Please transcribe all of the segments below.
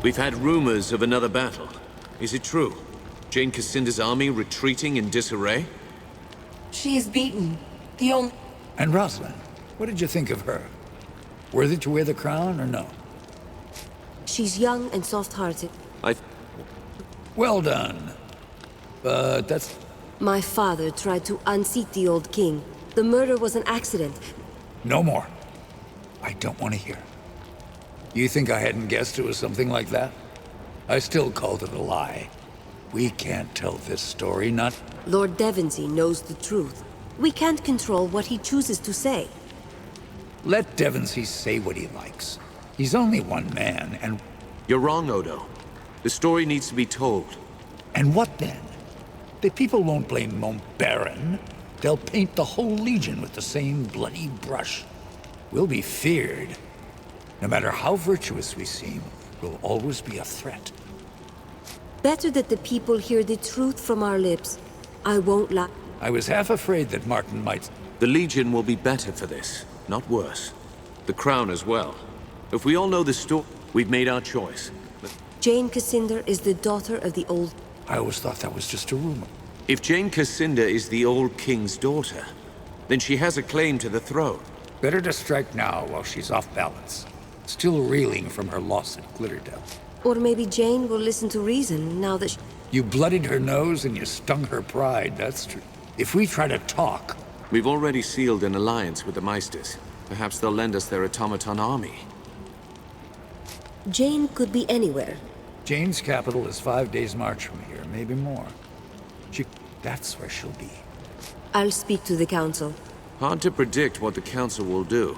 We've had rumors of another battle. Is it true? Jane Cassinda's army retreating in disarray? She is beaten. The only... And Rosalind, what did you think of her? Worthy to wear the crown or no? She's young and soft-hearted. Well done. But that's... My father tried to unseat the old king. The murder was an accident. No more. I don't want to hear. You think I hadn't guessed it was something like that? I still called it a lie. We can't tell this story, not... Lord Devonsey knows the truth. We can't control what he chooses to say. Let Devonsey say what he likes. He's only one man, and... You're wrong, Odo. The story needs to be told. And what then? The people won't blame Montbaron. They'll paint the whole Legion with the same bloody brush. We'll be feared. No matter how virtuous we seem, we'll always be a threat. Better that the people hear the truth from our lips. I won't lie. I was half afraid that Martin might... The Legion will be better for this, not worse. The Crown as well. If we all know the story, we've made our choice. Jane Cassinda is the daughter of the old... I always thought that was just a rumor. If Jane Cassinda is the old king's daughter, then she has a claim to the throne. Better to strike now while she's off balance. Still reeling from her loss at Glitterdale. Or maybe Jane will listen to reason now that You bloodied her nose and you stung her pride, that's true. If we try to talk... We've already sealed an alliance with the Meisters. Perhaps they'll lend us their automaton army. Jane could be anywhere. Jane's capital is 5 days' march from here, maybe more. That's where she'll be. I'll speak to the council. Hard to predict what the council will do.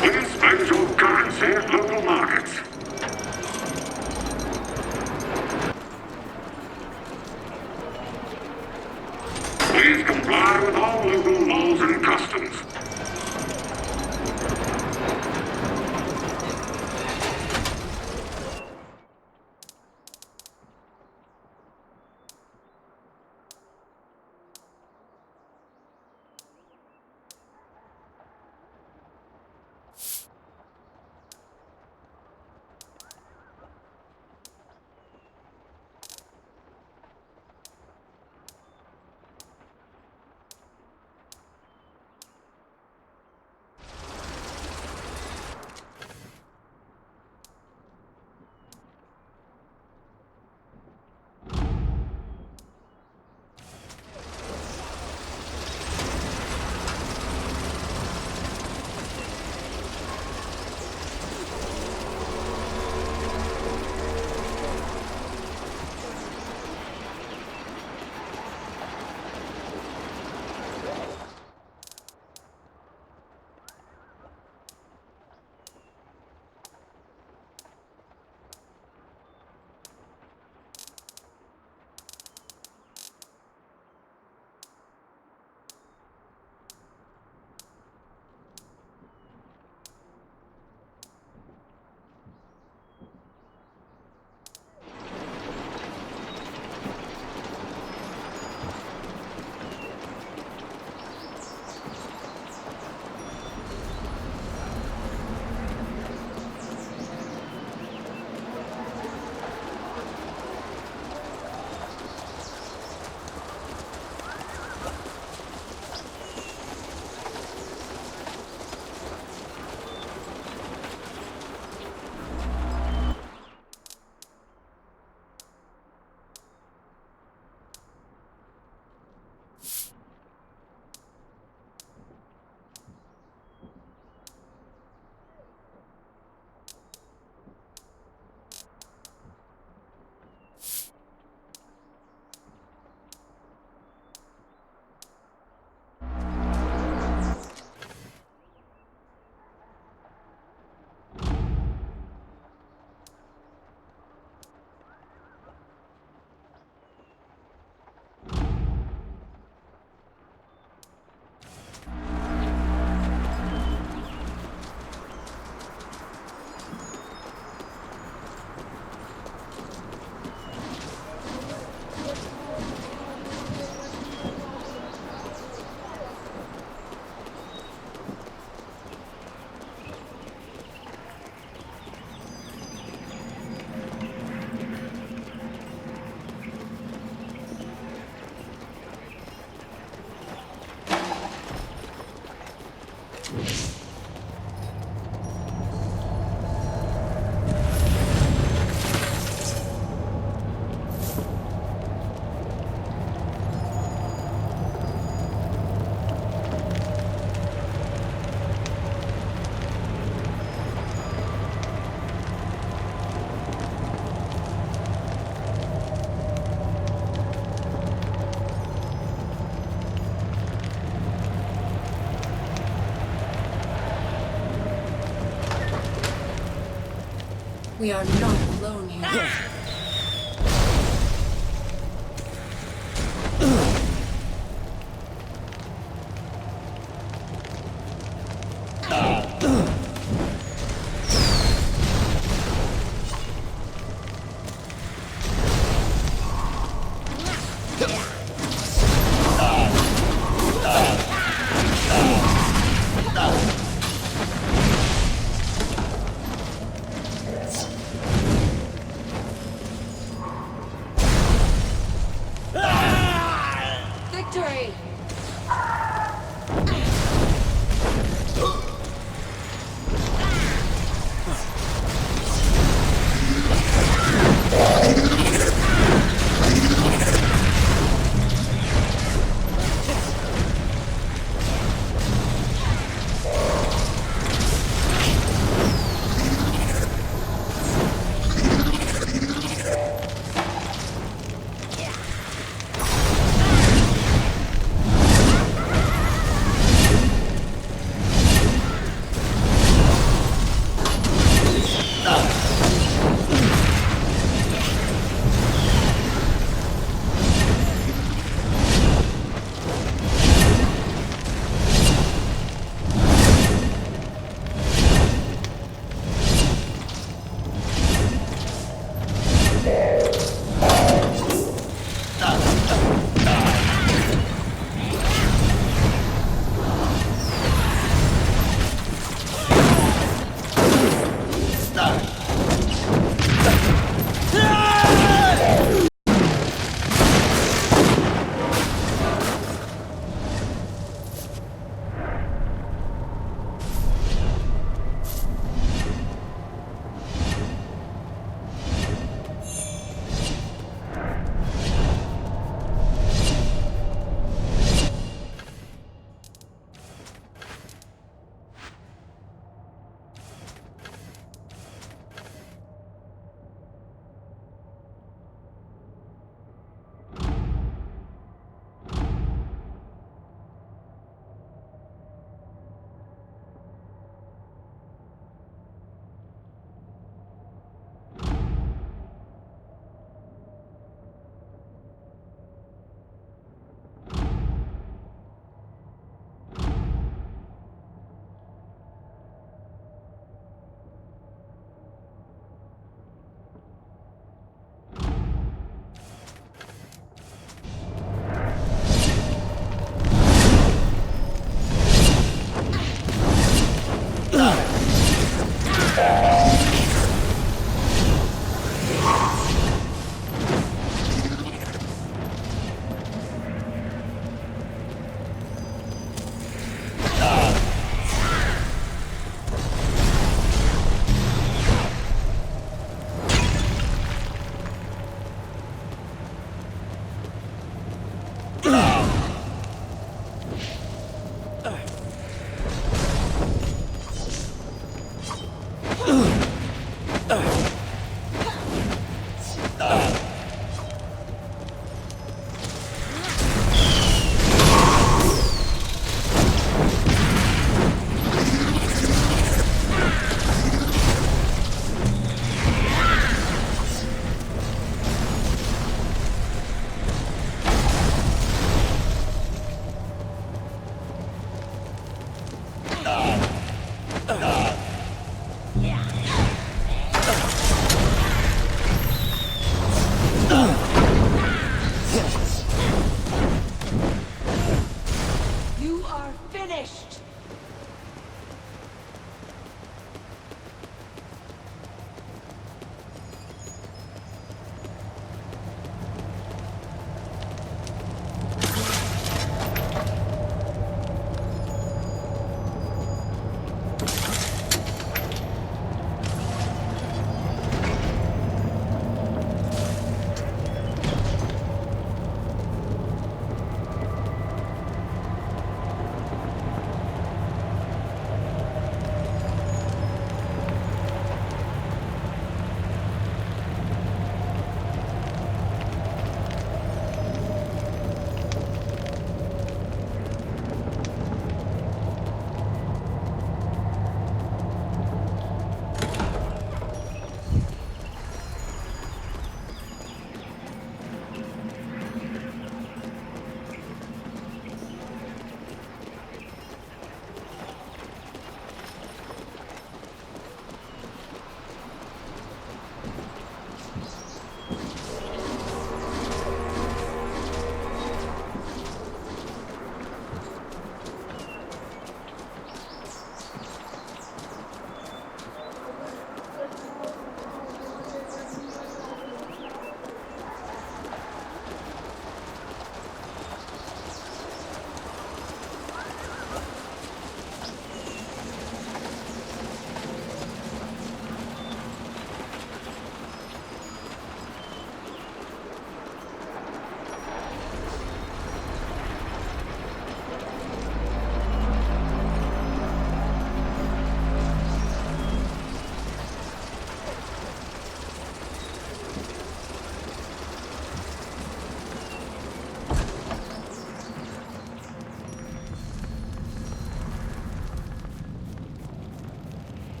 Inspect your currency at local markets. Please comply with all local laws and customs. We are not alone here.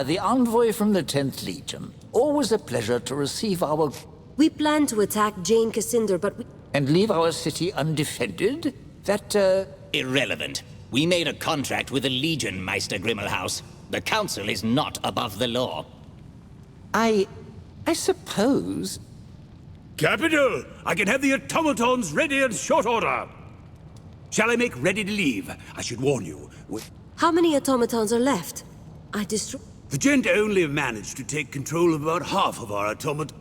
the envoy from the 10th Legion. Always a pleasure to receive our... We plan to attack Jane Cassinder, but we... and leave our city undefended? That, Irrelevant. We made a contract with the Legion, Meister Grimmelhaus. The Council is not above the law. I suppose... Capital! I can have the automatons ready in short order. Shall I make ready to leave? I should warn you. How many automatons are left? I destroy... The Gent only managed to take control of about half of our automat...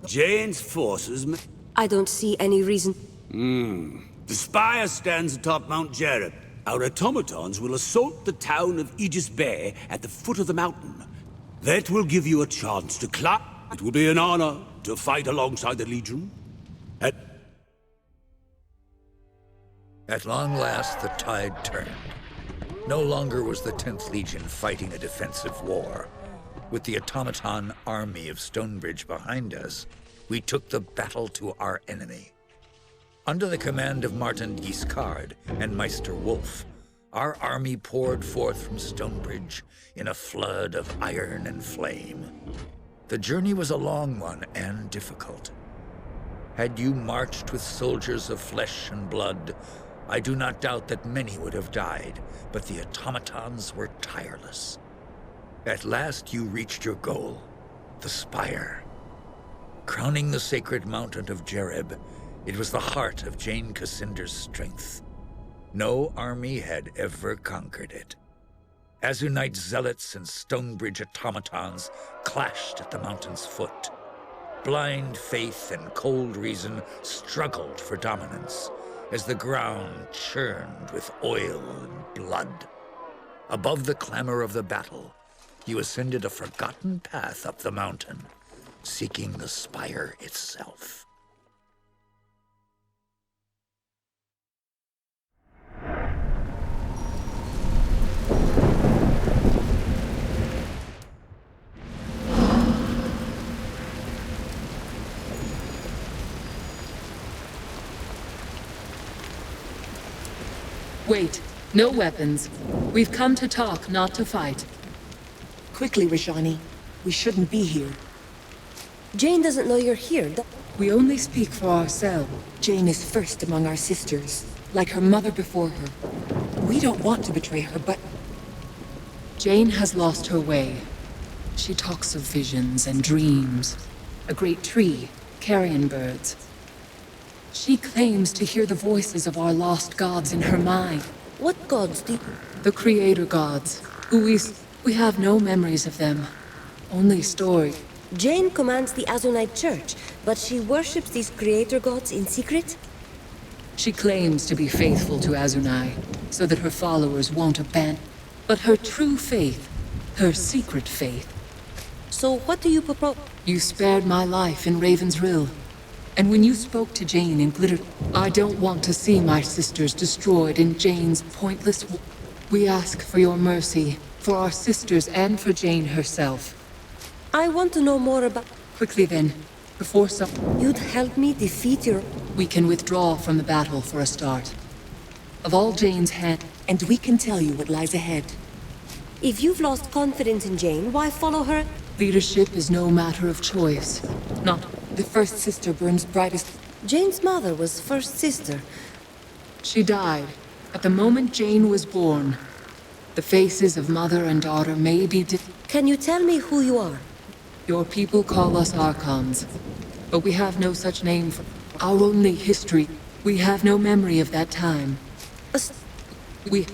Jane's forces... I don't see any reason... The Spire stands atop Mount Jereb. Our automatons will assault the town of Aegis Bay at the foot of the mountain. That will give you a chance to climb. It will be an honor to fight alongside the Legion. At long last, the tide turned. No longer was the 10th Legion fighting a defensive war. With the automaton army of Stonebridge behind us, we took the battle to our enemy. Under the command of Martin Guiscard and Meister Wolf, our army poured forth from Stonebridge in a flood of iron and flame. The journey was a long one and difficult. Had you marched with soldiers of flesh and blood, I do not doubt that many would have died, but the automatons were tireless. At last you reached your goal, the Spire. Crowning the sacred mountain of Jereb, it was the heart of Jane Cassinder's strength. No army had ever conquered it. Azunite zealots and Stonebridge automatons clashed at the mountain's foot. Blind faith and cold reason struggled for dominance as the ground churned with oil and blood. Above the clamor of the battle, you ascended a forgotten path up the mountain, seeking the Spire itself. Wait. No weapons. We've come to talk, not to fight. Quickly, Rashani. We shouldn't be here. Jane doesn't know you're here. We only speak for ourselves. Jane is first among our sisters. Like her mother before her. We don't want to betray her, but... Jane has lost her way. She talks of visions and dreams. A great tree, carrion birds. She claims to hear the voices of our lost gods in her mind. What gods do... The creator gods, who we have no memories of them. Only story. Jane commands the Azunite Church, but she worships these creator gods in secret? She claims to be faithful to Azunai, so that her followers won't abandon. But her true faith, her secret faith... So what do you propose? You spared my life in Raven's Rill. And when you spoke to Jane in Glitter... I don't want to see my sisters destroyed in Jane's pointless... We ask for your mercy, for our sisters and for Jane herself. I want to know more about... Quickly then, before some... You'd help me defeat your... We can withdraw from the battle for a start. Of all Jane's hand... And we can tell you what lies ahead. If you've lost confidence in Jane, why follow her? Leadership is no matter of choice. Not... The first sister burns brightest. Jane's mother was first sister. She died at the moment Jane was born. The faces of mother and daughter may be Can you tell me who you are? Your people call us Archons, but we have no such name for our only history. We have no memory of that time. A s- We...